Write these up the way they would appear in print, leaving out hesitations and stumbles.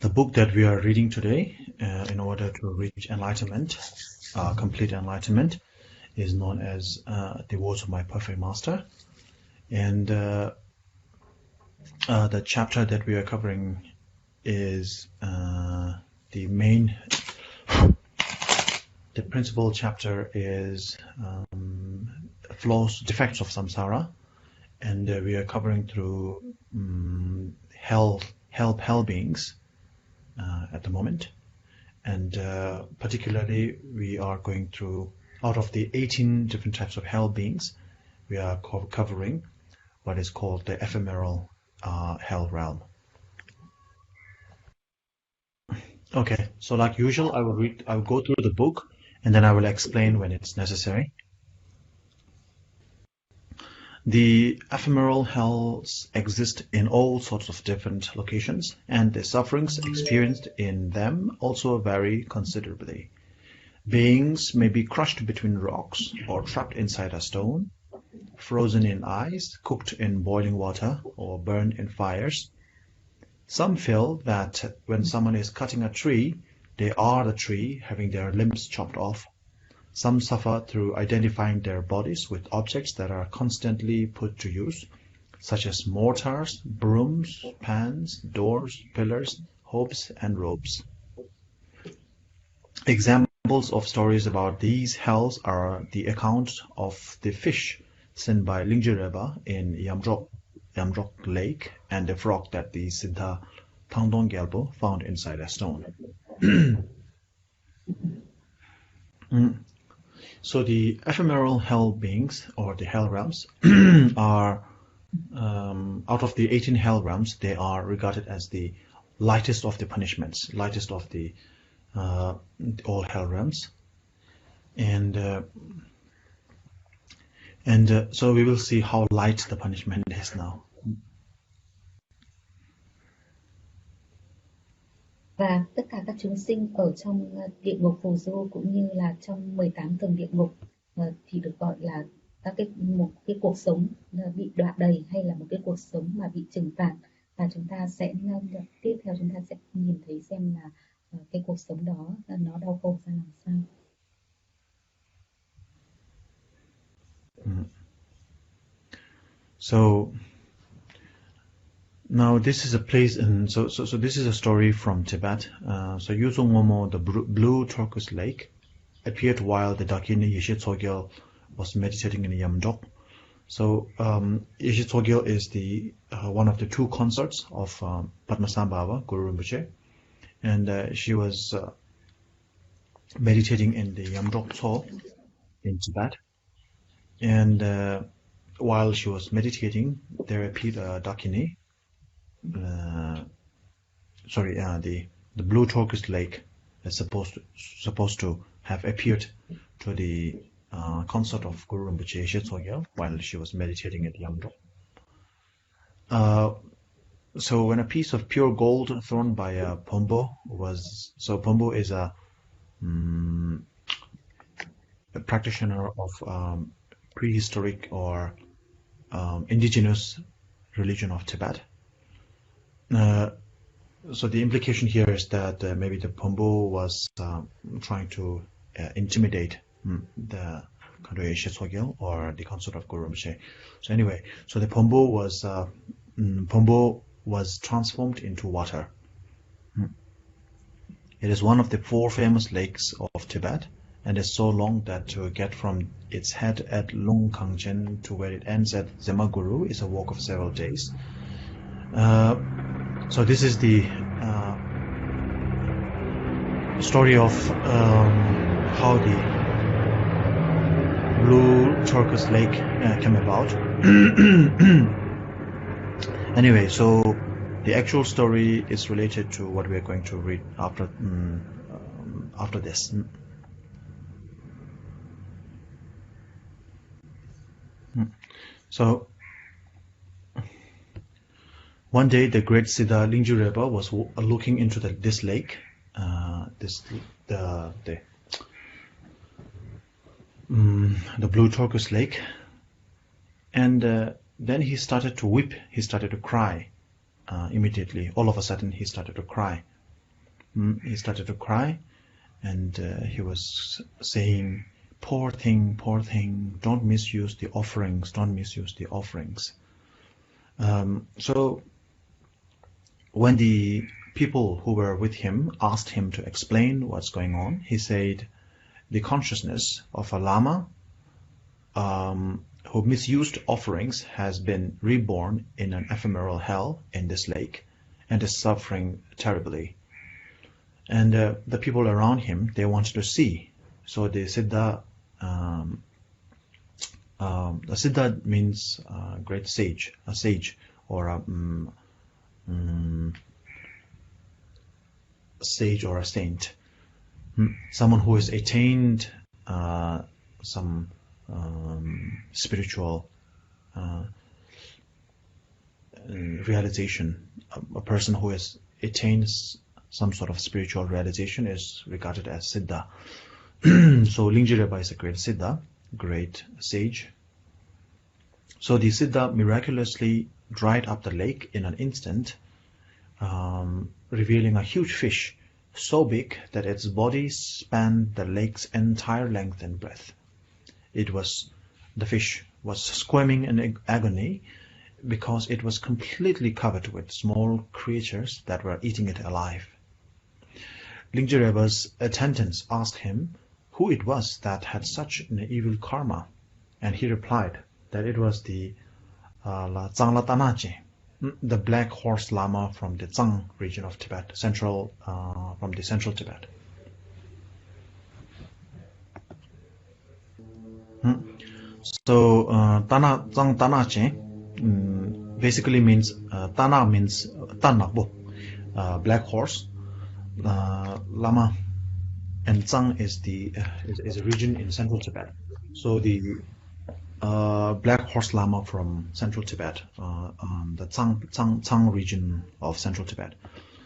The book that we are reading today, in order to reach enlightenment, complete enlightenment, is known as The Words of My Perfect Master. And the chapter that we are covering is the principal chapter is flaws, defects of samsara, and we are covering through hell beings at the moment, and particularly we are going through, out of the 18 different types of hell beings, we are covering what is called the ephemeral hell realm. Okay, so like usual, I will go through the book and then I will explain when it's necessary. The ephemeral hells exist in all sorts of different locations, and the sufferings experienced in them also vary considerably. Beings may be crushed between rocks or trapped inside a stone, frozen in ice, cooked in boiling water, or burned in fires. Some feel that when someone is cutting a tree, they are the tree, having their limbs chopped off. Some suffer through identifying their bodies with objects that are constantly put to use, such as mortars, brooms, pans, doors, pillars, hoops, and ropes. Examples of stories about these hells are the account of the fish sent by Lingzhi in Yamdrok Lake, and the frog that the Siddha Tangdong Gyalpo found inside a stone. So the ephemeral hell beings, or the hell realms, are, out of the 18 hell realms, they are regarded as the lightest of the punishments, lightest of the all hell realms. And so we will see how light the punishment is now. Và tất cả các chúng sinh ở trong địa ngục phù du cũng như là trong 18 tầng địa ngục thì được gọi là một cái cuộc sống bị đọa đầy, hay là một cái cuộc sống mà bị trừng phạt. Và chúng ta sẽ tiếp theo chúng ta sẽ nhìn thấy xem là cái cuộc sống đó nó đau khổ ra làm sao. So now this is a place, and so this is a story from Tibet. So Yuzong Momo, the blue turquoise lake, appeared while the Dakini Yeshe Tsogyal was meditating in Yamdok. So Yeshe Tsogyal is the one of the two consorts of Padmasambhava, Guru Rinpoche, and she was meditating in the Yamdok Tso in Tibet. And while she was meditating, there appeared Dakini. The blue turquoise lake is supposed to have appeared to the consort of Guru Rinpoche H.E.Siling while she was meditating at Yamdok. So when a piece of pure gold thrown by a Pombo Pombo is a practitioner of prehistoric or indigenous religion of Tibet. So the implication here is that maybe the Pombo was trying to intimidate the Khandwe H.E.Siling or the consort of Guru Rinpoche. So anyway, so the Pombo was transformed into water. It is one of the 4 famous lakes of Tibet, and is so long that to get from its head at Lung Kangchen to where it ends at Zemaguru is a walk of several days. So this is the story of how the blue turquoise lake came about. Anyway, so the actual story is related to what we are going to read after this. So one day, the great Siddha Lingzhi was looking into this lake, the blue turquoise lake, and then he started to weep. He started to cry immediately. All of a sudden, he started to cry. he started to cry, and he was saying, poor thing, don't misuse the offerings, don't misuse the offerings. So when the people who were with him asked him to explain what's going on, he said, the consciousness of a lama who misused offerings has been reborn in an ephemeral hell in this lake and is suffering terribly. And the people around him, they wanted to see. So the Siddha, the Siddha means great sage, a sage, or a sage or a saint, someone who has attained some spiritual realization. A person who has attained some sort of spiritual realization is regarded as Siddha. So Lingzhi is a great Siddha, great sage. So the Siddha miraculously dried up the lake in an instant, revealing a huge fish, so big that its body spanned the lake's entire length and breadth. The fish was squirming in agony because it was completely covered with small creatures that were eating it alive. Lingzhi Rebbe's attendants asked him who it was that had such an evil karma, and he replied that it was the Zangla Tanache, the Black Horse Lama from the Zang region of Tibet, from the central Tibet. So Zang Tanache basically means Tana means Tanabo, black horse, Lama, and Zang is a region in central Tibet. So the Black Horse Lama from central Tibet, the Zang region of central Tibet.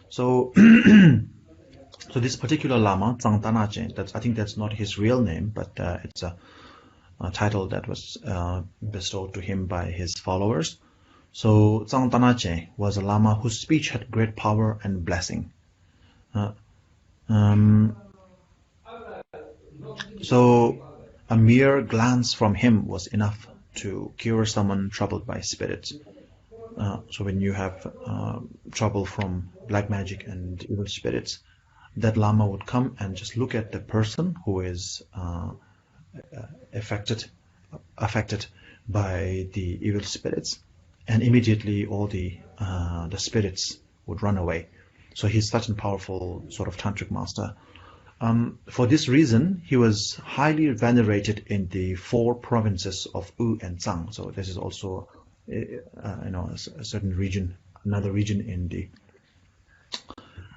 So, so this particular Lama, Zang Tanache, I think that's not his real name, but it's a title that was bestowed to him by his followers. So Zang Tanache was a Lama whose speech had great power and blessing. So a mere glance from him was enough to cure someone troubled by spirits. So when you have trouble from black magic and evil spirits, that Lama would come and just look at the person who is affected by the evil spirits, and immediately all the spirits would run away. So he's such a powerful sort of tantric master. For this reason, he was highly venerated in the 4 provinces of U and Zang. So this is also, a certain region, another region in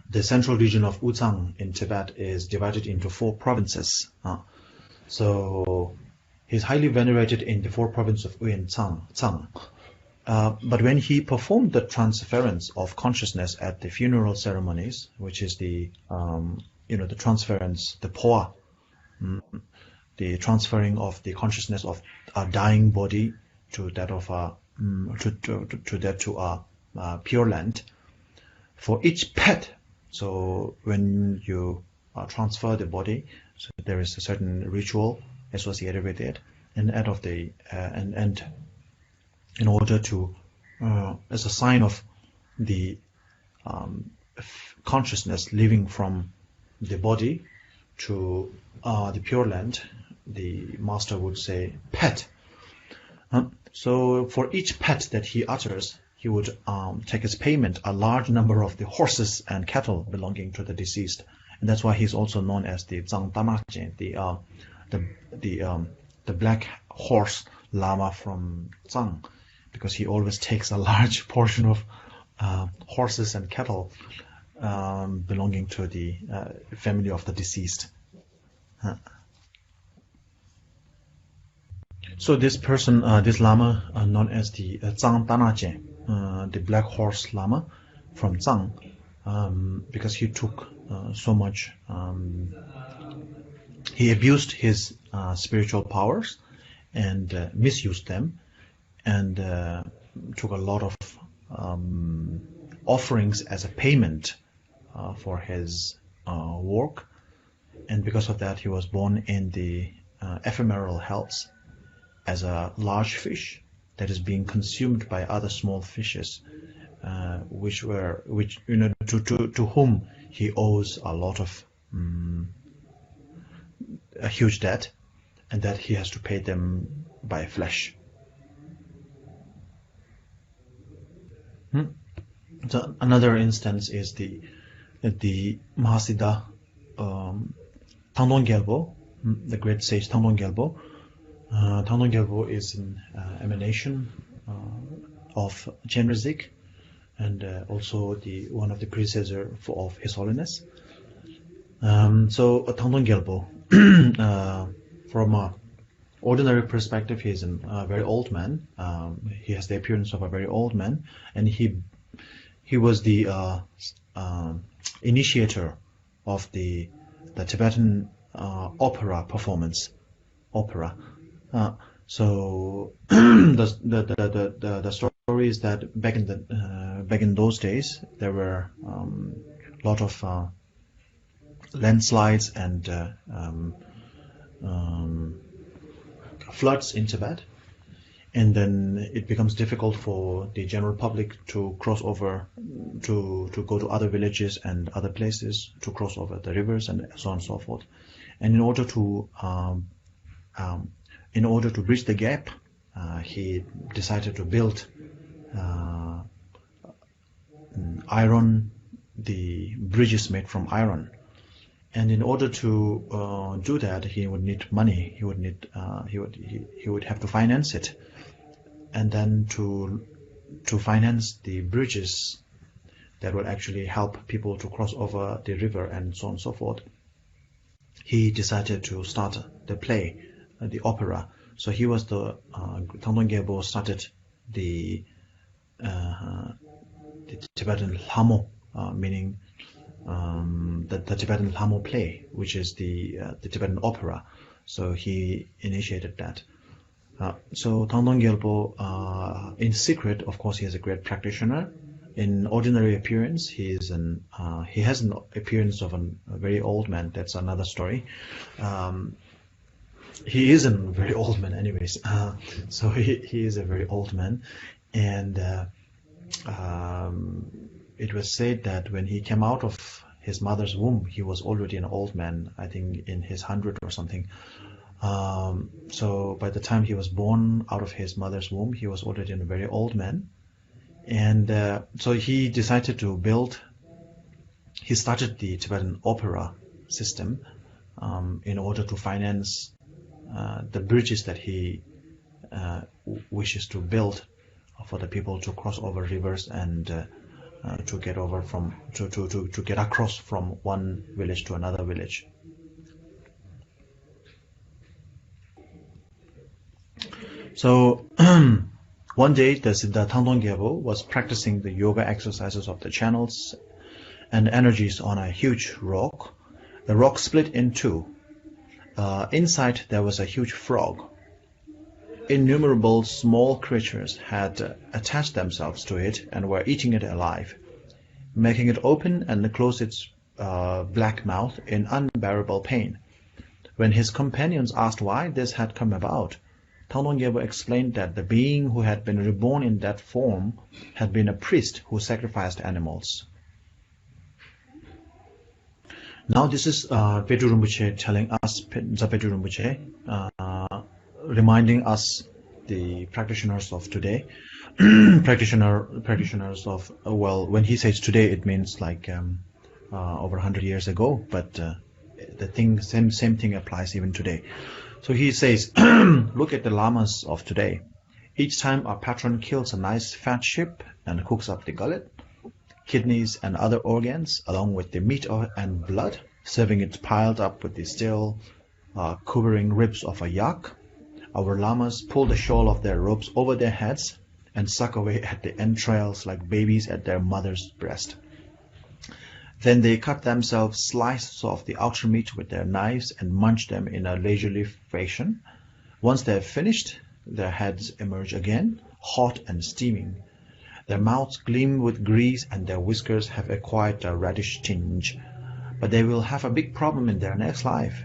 the central region of Uzang in Tibet is divided into 4 provinces. So he's highly venerated in the 4 provinces of U and Zang. But when he performed the transference of consciousness at the funeral ceremonies, which is the the transference, the poa, the transferring of the consciousness of a dying body to that of a Pure Land. For each pet, so when you transfer the body, so there is a certain ritual associated with it, and out of the and in order to as a sign of the consciousness leaving from the body to the Pure Land, the master would say pet. So for each pet that he utters, he would take as payment a large number of the horses and cattle belonging to the deceased, and that's why he's also known as the Zang Tanache, the Black Horse Lama from Zang, because he always takes a large portion of horses and cattle belonging to the family of the deceased. So this person, this Lama, known as the Zang Tanache, the Black Horse Lama from Zang, because he took so much, he abused his spiritual powers and misused them, and took a lot of offerings as a payment for his work, and because of that he was born in the Ephemeral Hells as a large fish that is being consumed by other small fishes, which to whom he owes a lot of a huge debt, and that he has to pay them by flesh. So another instance is the Mahasiddha Tongkhor Rinpoche, the great sage Tongkhor Rinpoche. Tongkhor Rinpoche is an emanation of Chenrezig, and also one of the predecessors of His Holiness. So Tongkhor Rinpoche, from an ordinary perspective, he is a very old man. He has the appearance of a very old man, and he was the initiator of the Tibetan opera performance. So the story is that back in those days there were a lot of landslides and floods in Tibet, and then it becomes difficult for the general public to cross over, to go to other villages and other places, to cross over the rivers and so on and so forth. And in order to bridge the gap, he decided to build the bridges made from iron. And in order to do that, he would need money. He would have to finance it, and then to finance the bridges that would actually help people to cross over the river and so on and so forth, he decided to start the play, the opera. So he was the Tongkhor Rinpoche started the Tibetan Hamo, meaning the Tibetan Hamo play, which is the Tibetan opera. So he initiated that. So Tongkhor Rinpoche, in secret, of course, he is a great practitioner. In ordinary appearance, he has an appearance of a very old man. That's another story. He is a very old man, anyways. So he is a very old man, and it was said that when he came out of his mother's womb, he was already an old man. I think in his 100 or something. So by the time he was born out of his mother's womb, he was already a very old man. And so he decided to build. He started the Tibetan opera system in order to finance the bridges that he wishes to build for the people to cross over rivers and to get over to get across from one village to another village. So one day the Tongkhor Rinpoche was practicing the yoga exercises of the channels and energies on a huge rock. The rock split in two. Inside there was a huge frog. Innumerable small creatures had attached themselves to it and were eating it alive, making it open and close its black mouth in unbearable pain. When his companions asked why this had come about, Tongkhor Rinpoche explained that the being who had been reborn in that form had been a priest who sacrificed animals. Now this is Pedro Rinpoche telling us, Pedro Rinpoche, reminding us, the practitioners of today, practitioners of, well, when he says today, it means like over 100 years ago, but the same thing applies even today. So he says, look at the lamas of today. Each time a patron kills a nice fat sheep and cooks up the gullet, kidneys and other organs, along with the meat and blood, serving it piled up with the still quivering ribs of a yak, our lamas pull the shawl of their robes over their heads and suck away at the entrails like babies at their mother's breast. Then they cut themselves slices of the outer meat with their knives and munch them in a leisurely fashion. Once they have finished, their heads emerge again, hot and steaming. Their mouths gleam with grease and their whiskers have acquired a reddish tinge. But they will have a big problem in their next life,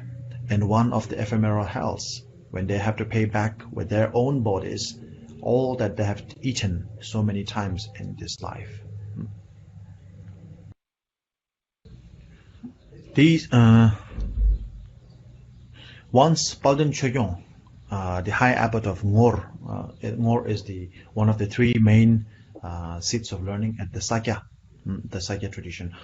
in one of the ephemeral hells, when they have to pay back with their own bodies all that they have eaten so many times in this life. These once Palden Choyong, the High Abbot of Ngor. Ngor is one of the three main seats of learning at the Sakya tradition.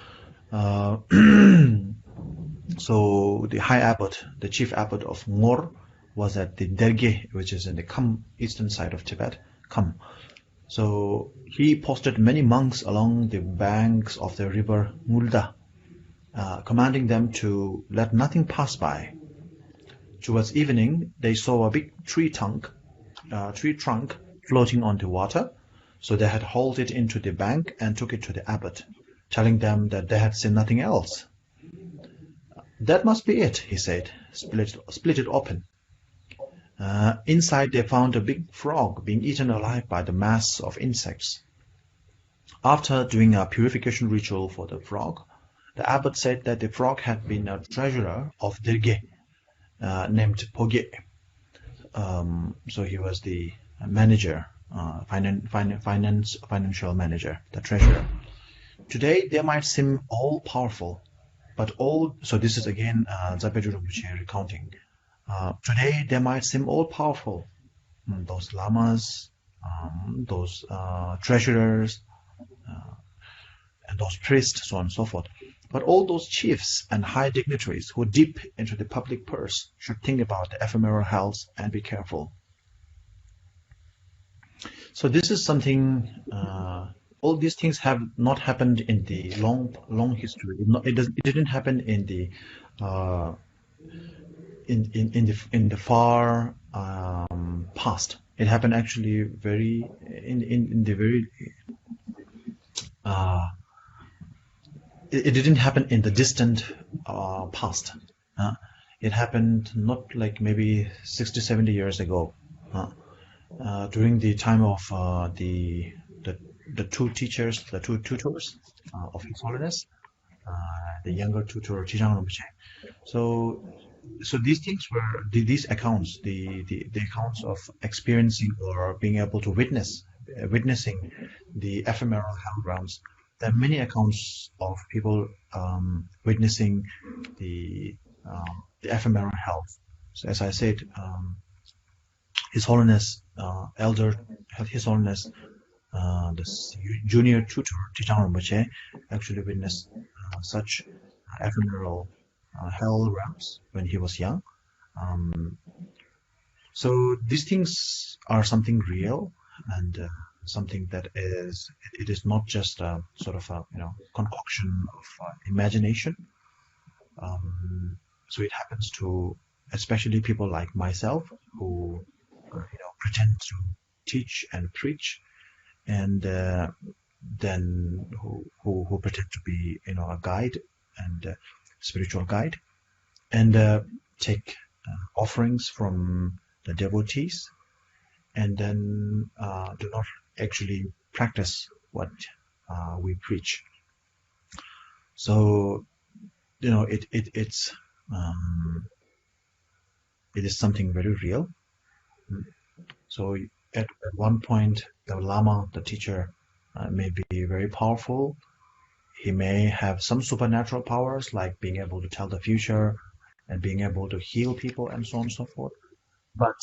So the High Abbot, the Chief Abbot of Ngor, was at the Derge, which is in the Kham, eastern side of Tibet, Kham. So he posted many monks along the banks of the river Ngulda, commanding them to let nothing pass by. Towards evening, they saw a big tree trunk floating on the water, so they had hauled it into the bank and took it to the abbot, telling them that they had seen nothing else. That must be it, he said. Split it open. Inside they found a big frog being eaten alive by the mass of insects. After doing a purification ritual for the frog, the abbot said that the frog had been a treasurer of Dirge, named Pogye. So he was the manager, financial manager, the treasurer. Today they might seem all powerful, but so this is again Zapaju Rinpoche recounting. Today they might seem all powerful, those lamas, those treasurers, and those priests, so on and so forth. But all those chiefs and high dignitaries who dip into the public purse should think about the ephemeral hells and be careful. So this is something. All these things have not happened in the long history. It didn't happen in the in the far past. It happened actually in the very. It didn't happen in the distant past. It happened not like maybe 60, 70 years ago, during the time of the two teachers, the two tutors of His Holiness, the younger tutor H.E.Siling Tongkhor. So these things were these accounts, the accounts of experiencing or being able to witnessing the ephemeral hell realms. There are many accounts of people witnessing the ephemeral hell. So as I said, His Holiness His Holiness the junior tutor H.E.Siling Tongkhor actually witnessed such ephemeral hell realms when he was young. So these things are something real and something that it is not just a sort of a concoction of imagination. So it happens to especially people like myself who pretend to teach and preach, and then who pretend to be a guide and spiritual guide, and take offerings from the devotees, and then do not actually practice what we preach. So it is something very real. So at one point, the Lama, the teacher, may be very powerful. He may have some supernatural powers, like being able to tell the future and being able to heal people and so on and so forth. But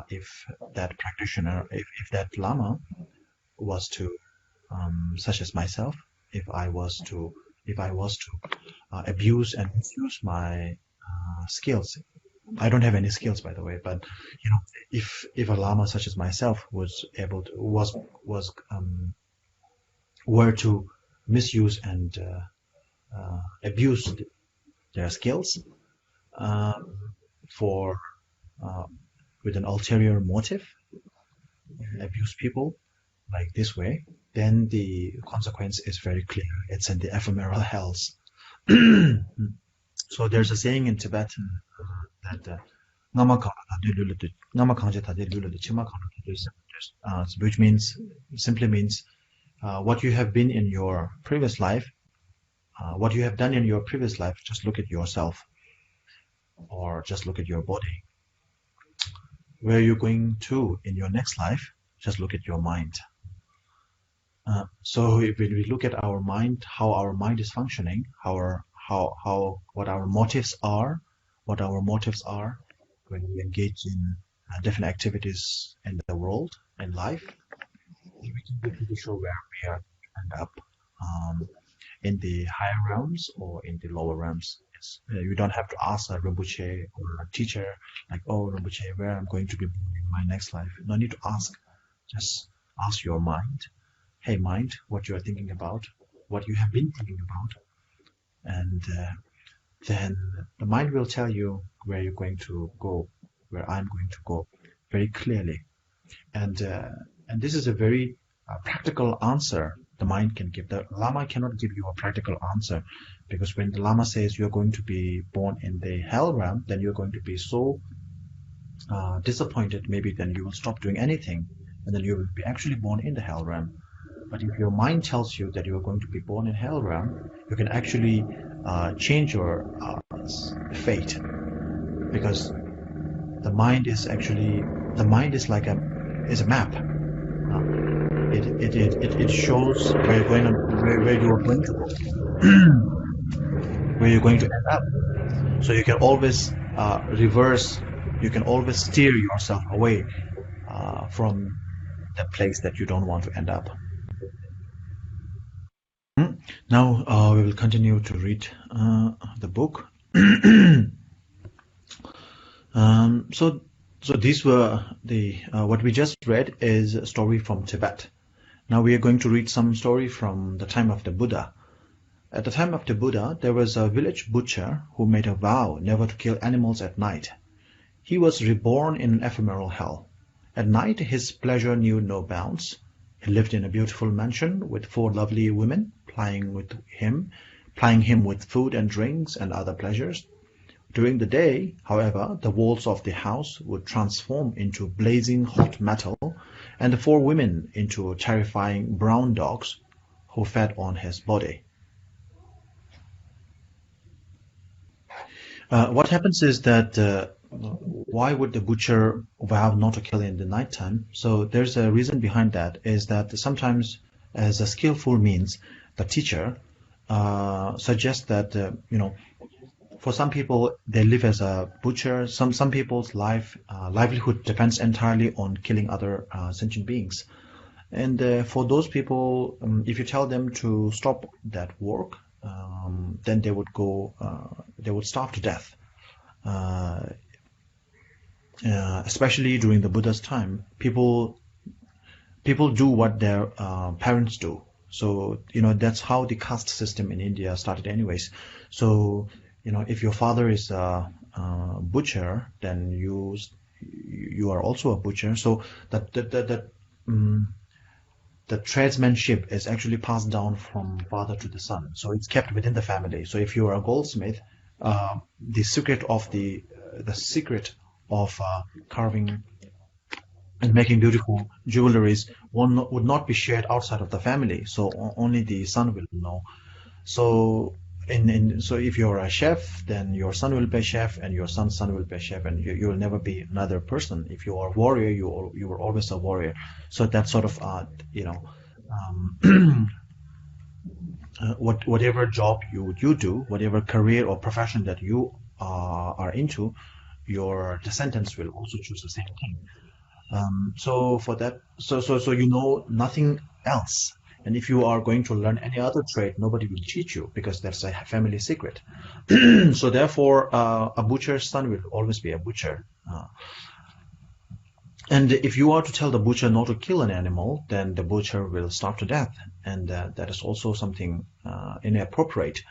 if that practitioner, if that Lama was to, such as myself, if I was to abuse and misuse my skills, I don't have any skills, by the way, but if a Lama such as myself were to misuse and abuse their skills with an ulterior motive, abuse people like this way, then the consequence is very clear. It's in the ephemeral hells. So there's a saying in Tibetan that which simply means what you have been in your previous life, what you have done in your previous life, just look at yourself, or just look at your body. Where you're going to in your next life, just look at your mind. So if we look at our mind, how our mind is functioning, what our motives are, when we engage in different activities in the world and life, we can be pretty sure where we are end up, in the higher realms or in the lower realms. Yes. You don't have to ask a Rinpoche or a teacher like, oh Rinpoche, where I'm going to be born in my next life. No need to ask. Just ask your mind. Hey mind, what you are thinking about, what you have been thinking about, and then the mind will tell you where you're going to go, where I'm going to go, very clearly. And this is a very practical answer the mind can give. The Lama cannot give you a practical answer, because when the Lama says you're going to be born in the hell realm, then you're going to be so disappointed, maybe then you will stop doing anything, and then you will be actually born in the hell realm. But if your mind tells you that you are going to be born in hell realm, you can actually change your fate, because the mind is like a map. It shows where you're going, where you are going to go, where you're going to end up. So you can always reverse. You can always steer yourself away from the place that you don't want to end up. Now we will continue to read the book. So these were the what we just read is a story from Tibet. Now we are going to read some story from the time of the Buddha. At the time of the Buddha, there was a village butcher who made a vow never to kill animals at night. He was reborn in an ephemeral hell. At night his pleasure knew no bounds. He lived in a beautiful mansion with 4 lovely women, plying him with food and drinks and other pleasures. During the day, however, the walls of the house would transform into blazing hot metal, and the 4 women into terrifying brown dogs who fed on his body. What happens is that why would the butcher vow not to kill in the nighttime? So there's a reason behind that, is that sometimes as a skillful means, the teacher suggests that, for some people, they live as a butcher. Some people's livelihood depends entirely on killing other sentient beings. And for those people, if you tell them to stop that work, then they would starve to death. Especially during the Buddha's time, people do what their parents do. So that's how the caste system in India started, anyways. So if your father is a butcher, then you are also a butcher. So the tradesmanship is actually passed down from father to the son. So it's kept within the family. So if you are a goldsmith, the secret of carving and making beautiful jewelries would not be shared outside of the family. So only the son will know. So so if you're a chef, then your son will be a chef, and your son's son will be a chef, and you will never be another person. If you are a warrior, you were always a warrior. So that sort of whatever job you do, whatever career or profession that you are into, your descendants will also choose the same thing. So for that, so nothing else. And if you are going to learn any other trade, nobody will teach you, because that's a family secret. So therefore, a butcher's son will always be a butcher. And if you are to tell the butcher not to kill an animal, then the butcher will starve to death, and that is also something inappropriate.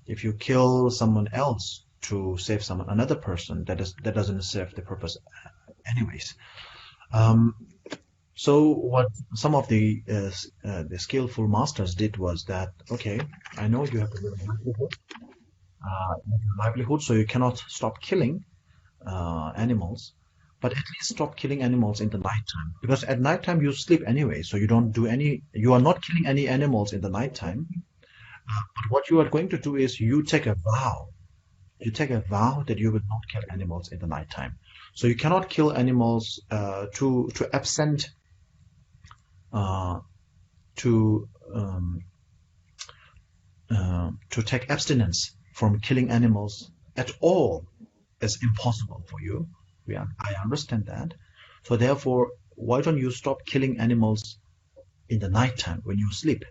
If you kill someone else to save another person, that doesn't serve the purpose, anyways. So what some of the skillful masters did was that, okay, I know you have a livelihood, so you cannot stop killing animals, but at least stop killing animals in the nighttime, because at nighttime you sleep anyway, so you are not killing any animals in the nighttime. But what you are going to do is you take a vow. You take a vow that you will not kill animals in the nighttime. So you cannot kill animals to absent to take abstinence from killing animals at all is impossible for you. I understand that. So therefore, why don't you stop killing animals in the nighttime when you sleep?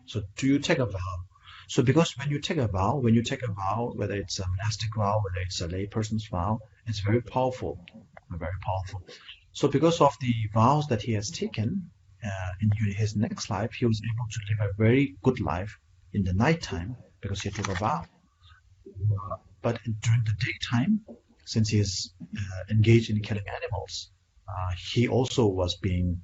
So do you take a vow? So because when you take a vow, whether it's a monastic vow, whether it's a layperson's vow, it's very powerful, very powerful. So because of the vows that he has taken in his next life, he was able to live a very good life in the nighttime because he took a vow. But during the daytime, since he is engaged in killing animals, he also was being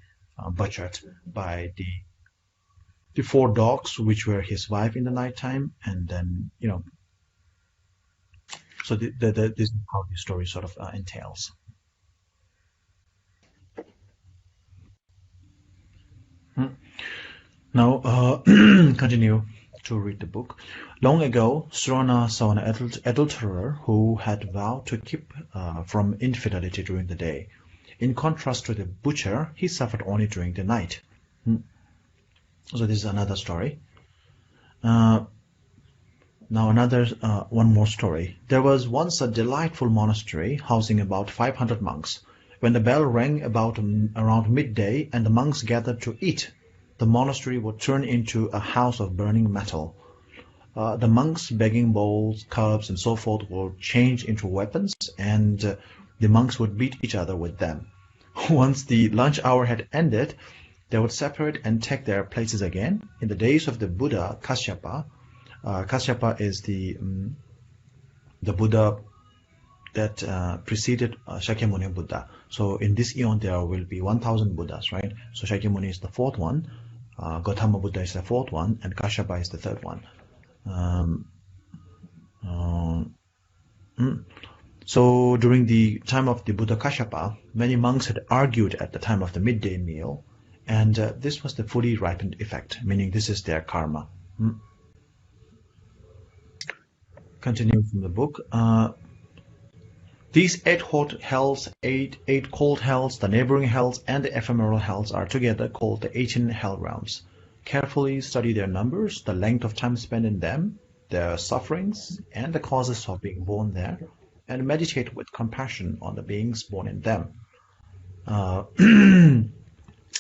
butchered by the 4 dogs, which were his wife in the nighttime, and then so this is how the story sort of entails. Now, continue to read the book. Long ago, Srona saw an adulterer who had vowed to keep from infidelity during the day. In contrast to the butcher, he suffered only during the night. So this is another story. Now one more story. There was once a delightful monastery housing about 500 monks. When the bell rang around midday and the monks gathered to eat, the monastery would turn into a house of burning metal. The monks' begging bowls, cups, and so forth would change into weapons, and the monks would beat each other with them. Once the lunch hour had ended, they would separate and take their places again. In the days of the Buddha Kashyapa, Kashyapa is the Buddha that preceded Shakyamuni Buddha. So in this eon there will be 1000 Buddhas, right? So Shakyamuni is the 4th one, Gautama Buddha is the 4th one, and Kashyapa is the 3rd one. So during the time of the Buddha Kashyapa, many monks had argued at the time of the midday meal, and this was the fully ripened effect, meaning this is their karma. Continue from the book. These 8 hot hells, 8 cold hells, the neighboring hells, and the ephemeral hells are together called the 18 hell realms. Carefully study their numbers, the length of time spent in them, their sufferings, and the causes of being born there, and meditate with compassion on the beings born in them.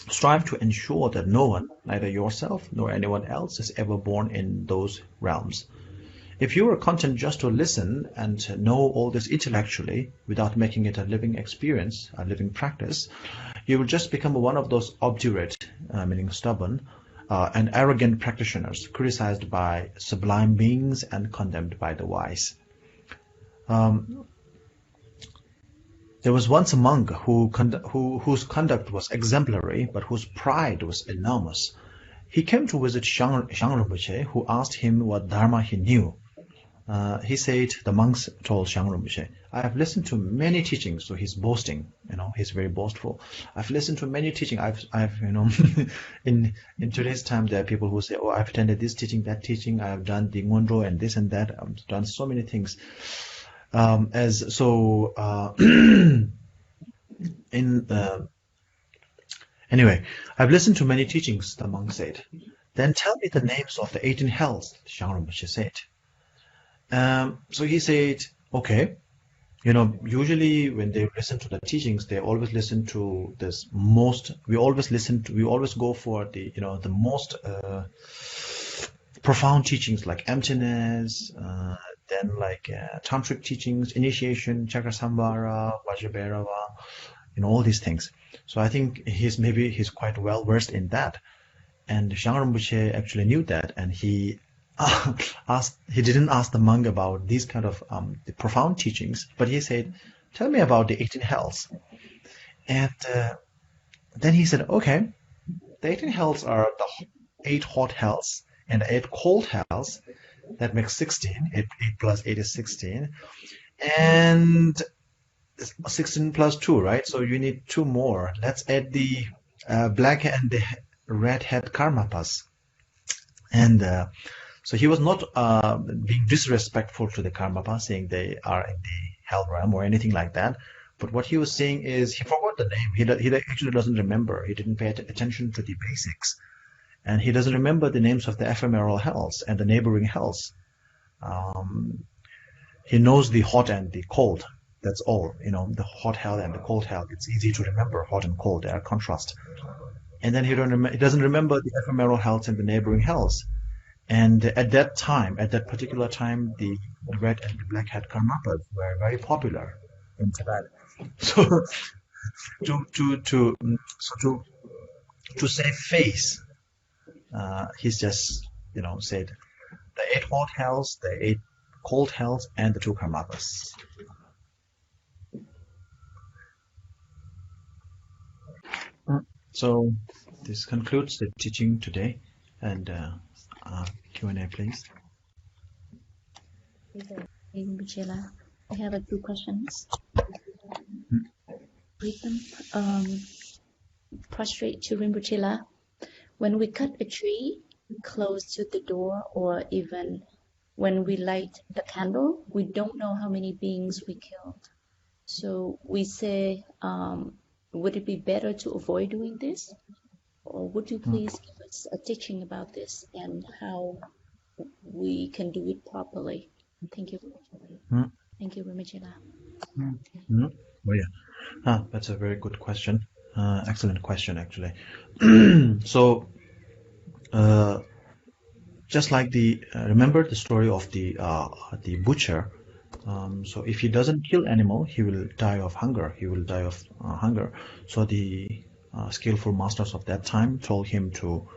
Strive to ensure that no one, neither yourself nor anyone else, is ever born in those realms. If you are content just to listen and know all this intellectually, without making it a living experience, a living practice, you will just become one of those obdurate, meaning stubborn, and arrogant practitioners, criticized by sublime beings and condemned by the wise. There was once a monk whose conduct was exemplary, but whose pride was enormous. He came to visit Siling Rinpoche, who asked him what Dharma he knew. He said, the monks told Siling Rinpoche, I have listened to many teachings. So he's boasting, he's very boastful. I've listened to many teachings. I've in today's time, there are people who say, oh, I've attended this teaching, that teaching, I've done the Ngondro and this and that. I've done so many things. Anyway, I've listened to many teachings, the monk said. Then tell me the names of the 18 hells, Siling Rinpoche said. So he said, okay, usually when they listen to the teachings, they always listen to we always go for the, the most profound teachings like emptiness, then like tantric teachings, initiation, Chakrasamvara, Vajrabhairava, all these things. So I think he's quite well versed in that. And Siling Rinpoche actually knew that, and he didn't ask the monk about these kind of the profound teachings, but he said, tell me about the 18 hells. And then he said, okay, the 18 hells are the 8 hot hells and the 8 cold hells. That makes 16. 8 plus 8 is 16. And 16 plus 2, right? So you need 2 more. Let's add the black and the red head karmapas. And so he was not being disrespectful to the karmapas, saying they are in the hell realm or anything like that. But what he was saying is he forgot the name. He actually doesn't remember. He didn't pay attention to the basics. And he doesn't remember the names of the ephemeral hells and the neighboring hells. He knows the hot and the cold. That's all. The hot hell and the cold hell. It's easy to remember hot and cold. They are contrast. And then he doesn't remember the ephemeral hells and the neighboring hells. And at that particular time, the red and the black head karmapas were very popular in Tibet. So to save face, he's just said the 8 hot hells, the 8 cold hells, and the 2 karmapas. So this concludes the teaching today, and Q&A, please. Rinpoche, I have 2 questions. Read them. Prostrate to Rinpoche. When we cut a tree close to the door, or even when we light the candle, we don't know how many beings we killed. So we say, would it be better to avoid doing this? Or would you please give us a teaching about this and how we can do it properly? Thank you. Thank you, Rinpoche. Oh, yeah. That's a very good question. Excellent question, actually. So, just like remember the story of the butcher. So if he doesn't kill animal, he will die of hunger. He will die of hunger. So the skillful masters of that time told him to,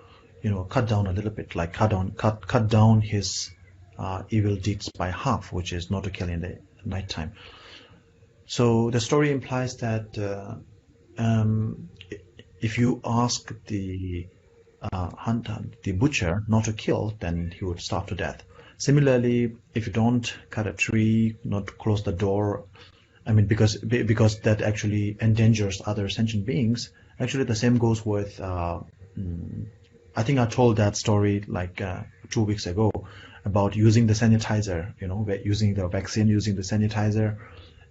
cut down a little bit, like cut down his evil deeds by half, which is not to kill in the nighttime. So the story implies that if you ask the hunter, the butcher, not to kill, then he would starve to death. Similarly, if you don't cut a tree, not close the door, because that actually endangers other sentient beings. Actually, the same goes with. I think I told that story like 2 weeks ago about using the sanitizer. Using the vaccine, using the sanitizer,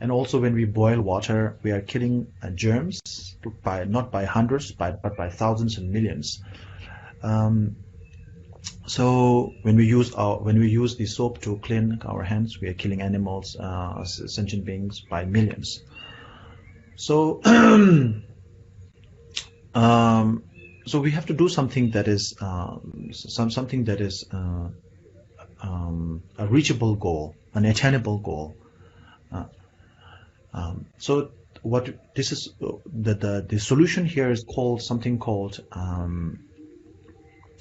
and also when we boil water, we are killing germs not by hundreds, but by thousands and millions. So when we use the soap to clean our hands, we are killing animals, sentient beings by millions. So so we have to do something that is a reachable goal, an attainable goal. So what this is the solution here is called something called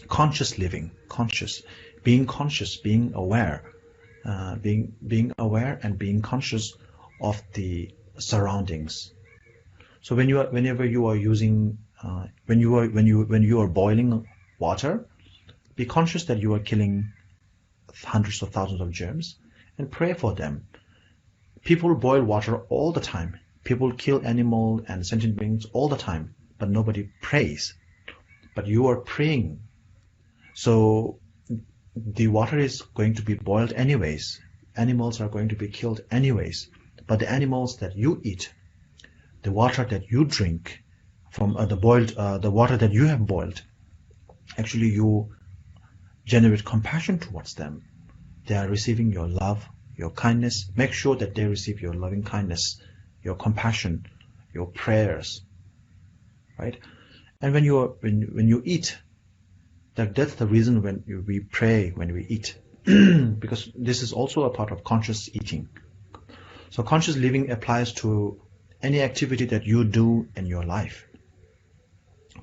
conscious living, being aware, being aware and being conscious of the surroundings. So whenever you are using, when you are boiling water, be conscious that you are killing hundreds of thousands of germs and pray for them. People boil water all the time. People kill animals and sentient beings all the time, but nobody prays. But you are praying. So the water is going to be boiled anyways. Animals are going to be killed anyways. But the animals that you eat, the water that you drink from the water that you have boiled, actually you generate compassion towards them. They are receiving your love, your kindness. Make sure that they receive your loving kindness, your compassion, your prayers, right? And when you eat, that's the reason when we pray, when we eat, because this is also a part of conscious eating. So conscious living applies to any activity that you do in your life,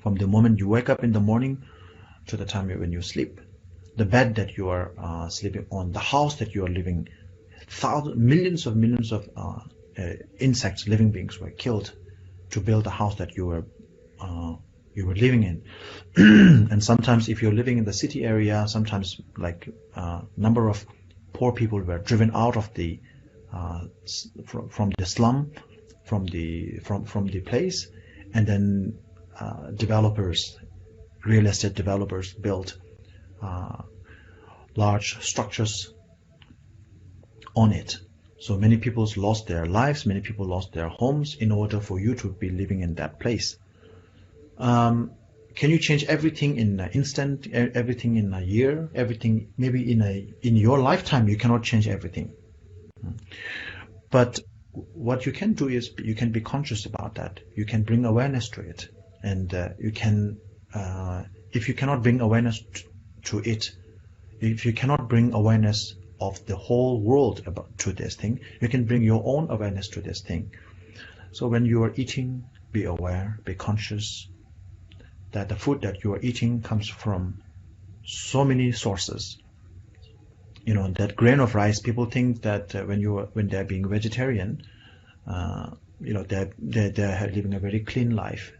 from the moment you wake up in the morning to the time when you sleep, the bed that you are sleeping on, the house that you are living. Millions of insects, living beings were killed to build the house that you were living in. And sometimes if you're living in the city area, sometimes like number of poor people were driven out of the from the slum from the place, and then developers, real estate developers, built large structures on it. So many people lost their lives, many people lost their homes in order for you to be living in that place. Can you change everything in an instant, everything in a year, everything maybe in your lifetime? You cannot change everything. But what you can do is you can be conscious about that. You can bring awareness to it, and you can, if you cannot bring awareness to it, if you cannot bring awareness of the whole world to this thing, you can bring your own awareness to this thing. So when you are eating, be aware, be conscious that the food that you are eating comes from so many sources. You know, that grain of rice, people think that when they're being vegetarian, you know, they're living a very clean life.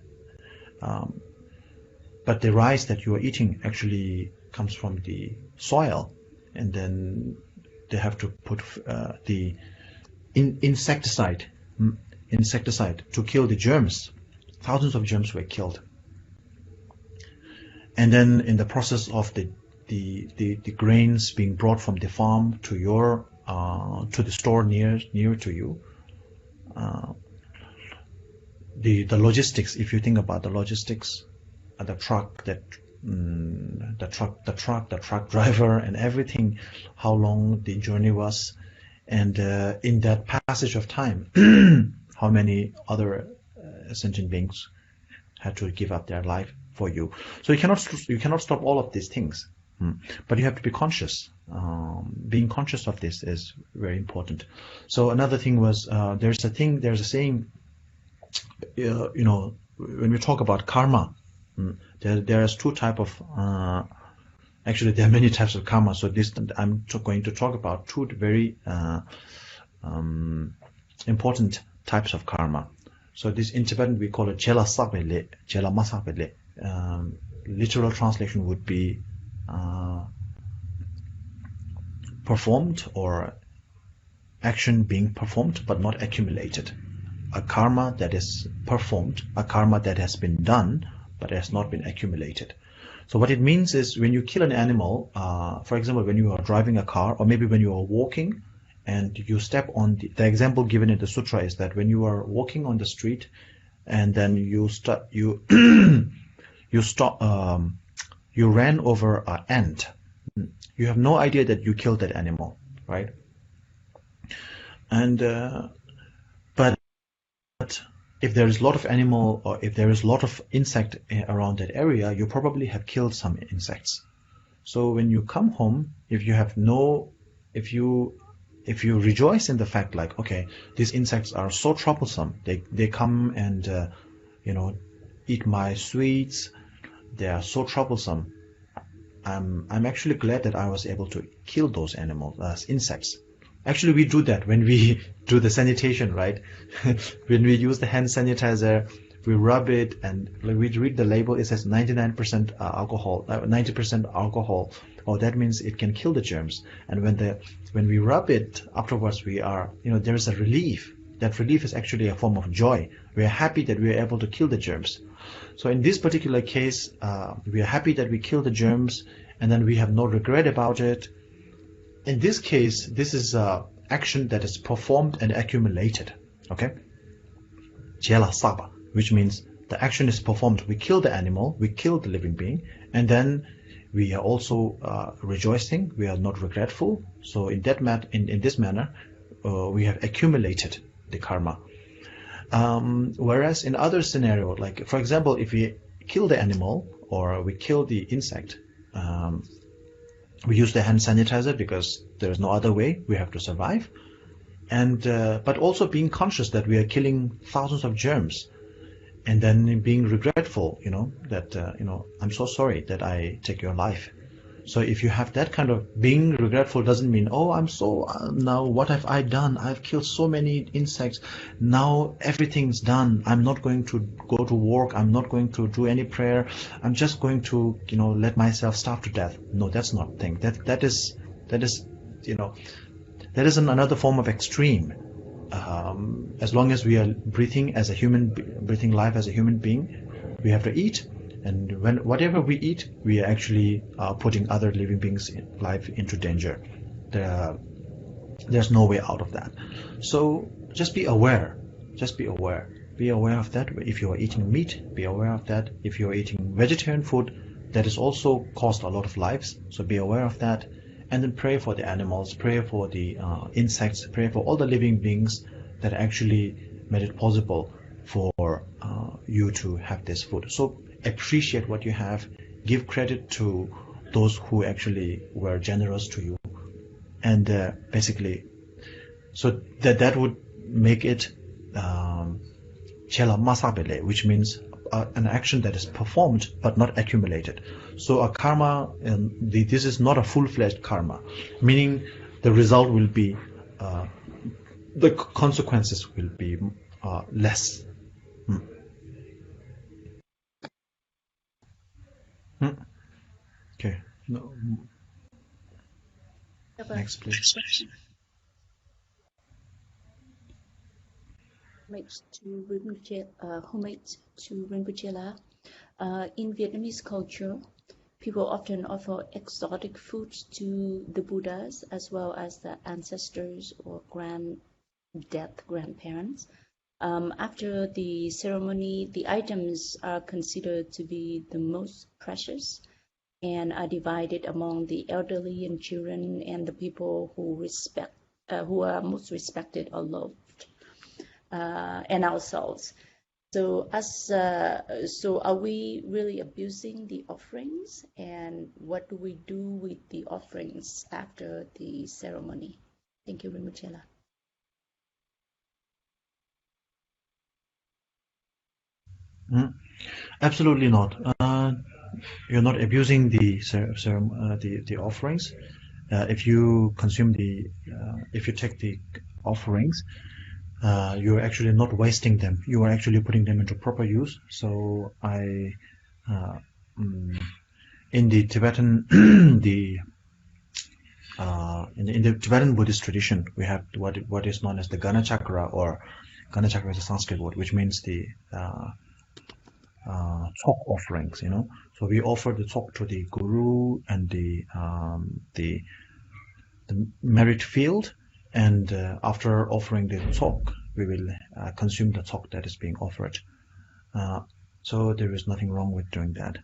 But the rice that you are eating actually comes from the soil, and then they have to put the insecticide to kill the germs. Thousands of germs were killed. And then in the process of the grains being brought from the farm to your to the store near to you, the logistics, if you think about the logistics, the truck driver and everything, how long the journey was, and in that passage of time, how many other sentient beings had to give up their life for you. So you cannot stop all of these things, but you have to be conscious. Being conscious of this is very important. So another thing was there's a saying, you know, when we talk about karma, there's two type of actually there are many types of karma. So this I'm going to talk about two very important types of karma. So this in Tibetan we call it jela sakpele, jela masakpele. Literal translation would be performed, or action being performed but not accumulated. A karma that is performed, a karma that has been done but has not been accumulated. So what it means is when you kill an animal, for example, when you are driving a car, or maybe when you are walking and you step on the example given in the sutra is that when you are walking on the street and then you ran over an ant, you have no idea that you killed that animal, right? And but if there is a lot of animal, or if there is a lot of insect around that area, you probably have killed some insects. So when you come home, if you rejoice in the fact, like, okay, these insects are so troublesome, they come and you know, eat my sweets, they are so troublesome, I'm actually glad that I was able to kill those animals, insects. Actually, we do that when we do the sanitation, right? When we use the hand sanitizer, we rub it, and when we read the label, it says 99% alcohol, 90% alcohol. Oh, that means it can kill the germs. And when we rub it afterwards, we are, you know, there is a relief. That relief is actually a form of joy. We are happy that we are able to kill the germs. So in this particular case, we are happy that we kill the germs, and then we have no regret about it. In this case, this is action that is performed and accumulated. Okay, jela saba, which means the action is performed. We kill the animal, we kill the living being, and then we are also rejoicing. We are not regretful. So in this manner, we have accumulated the karma. Whereas in other scenario, like for example, if we kill the animal or we kill the insect, we use the hand sanitizer because there is no other way. We have to survive, and but also being conscious that we are killing thousands of germs, and then being regretful, you know, that you know, I'm so sorry that I take your life. So if you have that kind of being regretful, doesn't mean, oh, I'm so now what have I done? I've killed so many insects. Now everything's done. I'm not going to go to work. I'm not going to do any prayer. I'm just going to, you know, let myself starve to death. No, that's not the thing. That is, you know, that is another form of extreme. as long as we are breathing as a breathing life as a human being, we have to eat. And whatever we eat, we are actually putting other living beings' life into danger. There's no way out of that. So just be aware. Just be aware. Be aware of that. If you are eating meat, be aware of that. If you are eating vegetarian food, that has also cost a lot of lives. So be aware of that. And then pray for the animals, pray for the insects, pray for all the living beings that actually made it possible for you to have this food. So appreciate what you have. Give credit to those who actually were generous to you. And basically, so that would make it chela masabele, which means an action that is performed but not accumulated. So a karma, this is not a full-fledged karma, meaning the result will be, the consequences will be less. Okay. No. Next, please. Homage to Rinpoche. In Vietnamese culture, people often offer exotic foods to the Buddhas as well as the ancestors or grandparents. After the ceremony, the items are considered to be the most precious and are divided among the elderly and children and the people who are most respected or loved, and ourselves. So are we really abusing the offerings, and what do we do with the offerings after the ceremony? Thank you, Rinpoche. Absolutely not. You're not abusing the offerings. If you consume if you take the offerings, you're actually not wasting them. You are actually putting them into proper use. So in the Tibetan, in the Tibetan Buddhist tradition, we have what is known as the Gana Chakra, or Gana Chakra is a Sanskrit word, which means the Tsok offerings. So we offer the Tsok to the Guru and the merit field, and after offering the Tsok, we will consume the Tsok that is being offered. So there is nothing wrong with doing that.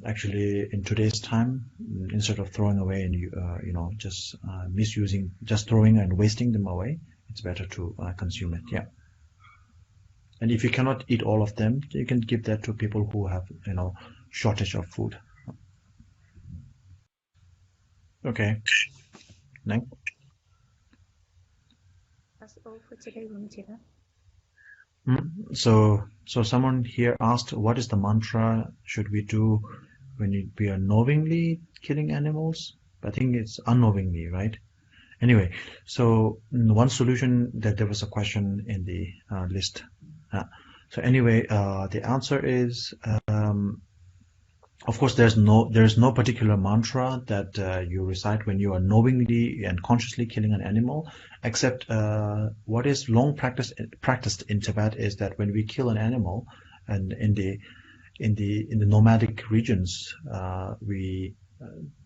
Actually, in today's time, instead of throwing away and just misusing, just throwing and wasting them away, it's better to consume it. Yeah. And if you cannot eat all of them, you can give that to people who have shortage of food. Okay. Next. That's all for today, Rinpoche. So someone here asked, what is the mantra should we do when we are knowingly killing animals? I think it's unknowingly, right? Anyway, so one solution, that there was a question in the list. So anyway, the answer is, of course, there's no particular mantra that you recite when you are knowingly and consciously killing an animal, except what is long practiced in Tibet is that when we kill an animal, and in the nomadic regions,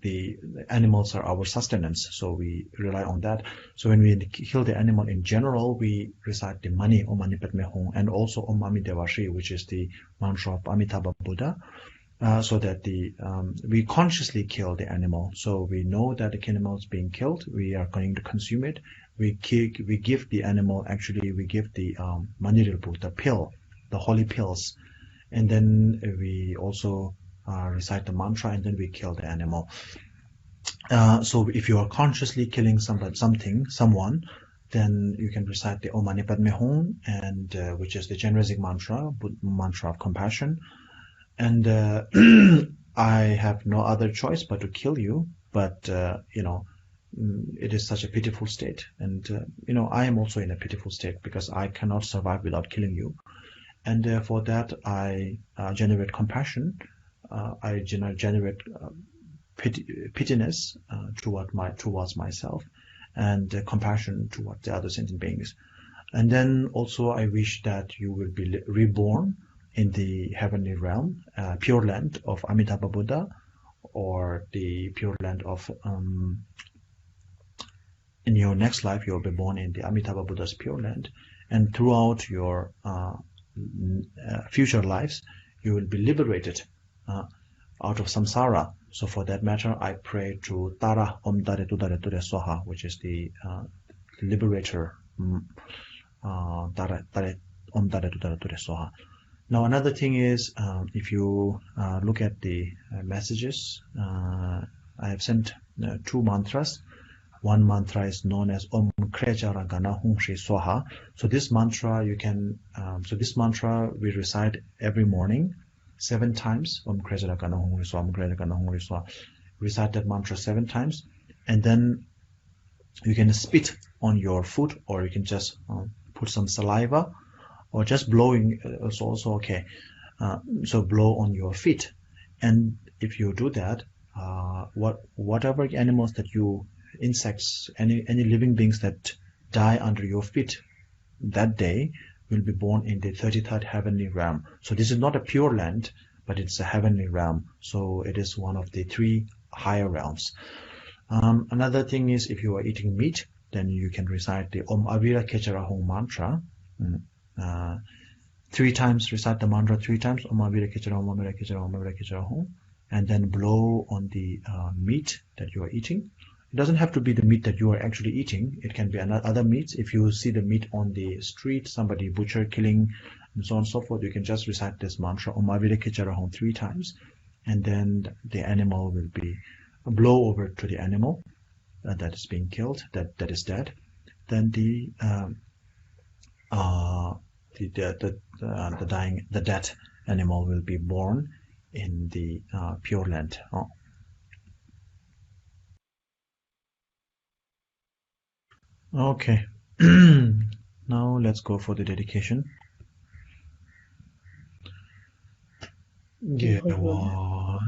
the animals are our sustenance, so we rely on that. So when we kill the animal in general, we recite the Mani Om Mani Padme Hum, and also Om Ami Deva Shri, which is the mantra of Amitabha Buddha. So that we consciously kill the animal. So we know that the animal is being killed. We are going to consume it. We give the animal. Actually, we give the Manirilpu, the pill, the holy pills, and then we also recite the mantra, and then we kill the animal. So if you are consciously killing someone, then you can recite the Om Mani Padme Hum, and which is the Genresic mantra of compassion. And I have no other choice but to kill you. But it is such a pitiful state, and I am also in a pitiful state because I cannot survive without killing you. And for that, I generate compassion. I generate pityness towards myself, and compassion towards the other sentient beings. And then also I wish that you will be reborn in the heavenly realm, Pure Land of Amitabha Buddha, or the Pure Land of in your next life you'll be born in the Amitabha Buddha's Pure Land, and throughout your future lives you will be liberated out of samsara. So for that matter, I pray to Tara Om Dare Tudare Ture Soha, which is the liberator. Tara Om Dare Tudare Ture Soha. Now another thing is, if you look at the messages, I have sent 2 mantras. One mantra is known as Om Krejara Gana Hung Shri Swaha. So this mantra you can, this mantra we recite every morning 7 times. Om Krejara Gana Hung Shri Swaha, Om Krejara Gana Hung Shri Swaha. Recite that mantra 7 times, and then you can spit on your foot, or you can just put some saliva, or just blowing is also okay. So blow on your feet, and if you do that, whatever animals that you, insects, any living beings that die under your feet that day will be born in the 33rd heavenly realm. So this is not a pure land, but it's a heavenly realm. So it is one of the 3 higher realms. Another thing is, if you are eating meat, then you can recite the Om Avira Kechara Hong mantra 3 times. Recite the mantra 3 times. Om Avira Kechara Hong, Om Avira Kechara, Om Avira Kechara Hong, and then blow on the meat that you are eating. It doesn't have to be the meat that you are actually eating. It can be other meats. If you see the meat on the street, somebody butcher, killing, and so on and so forth, you can just recite this mantra Om Avira Kechara Hong 3 times, and then the animal will be blow over to the animal that is being killed, that is dead. Then the dead animal will be born in the Pure Land. Okay. Now let's go for the dedication. Gewa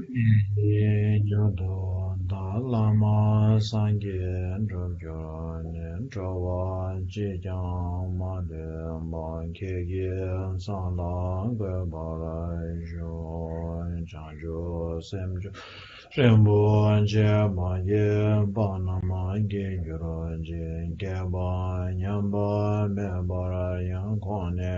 ye nyodo da lama sangye ndrogyo ndrowa jijang ma de ma kege san la ge bara jo janjo semjo rembo je ma ye ba na ma ge gyoro je ge ba nyamba me bara yang kone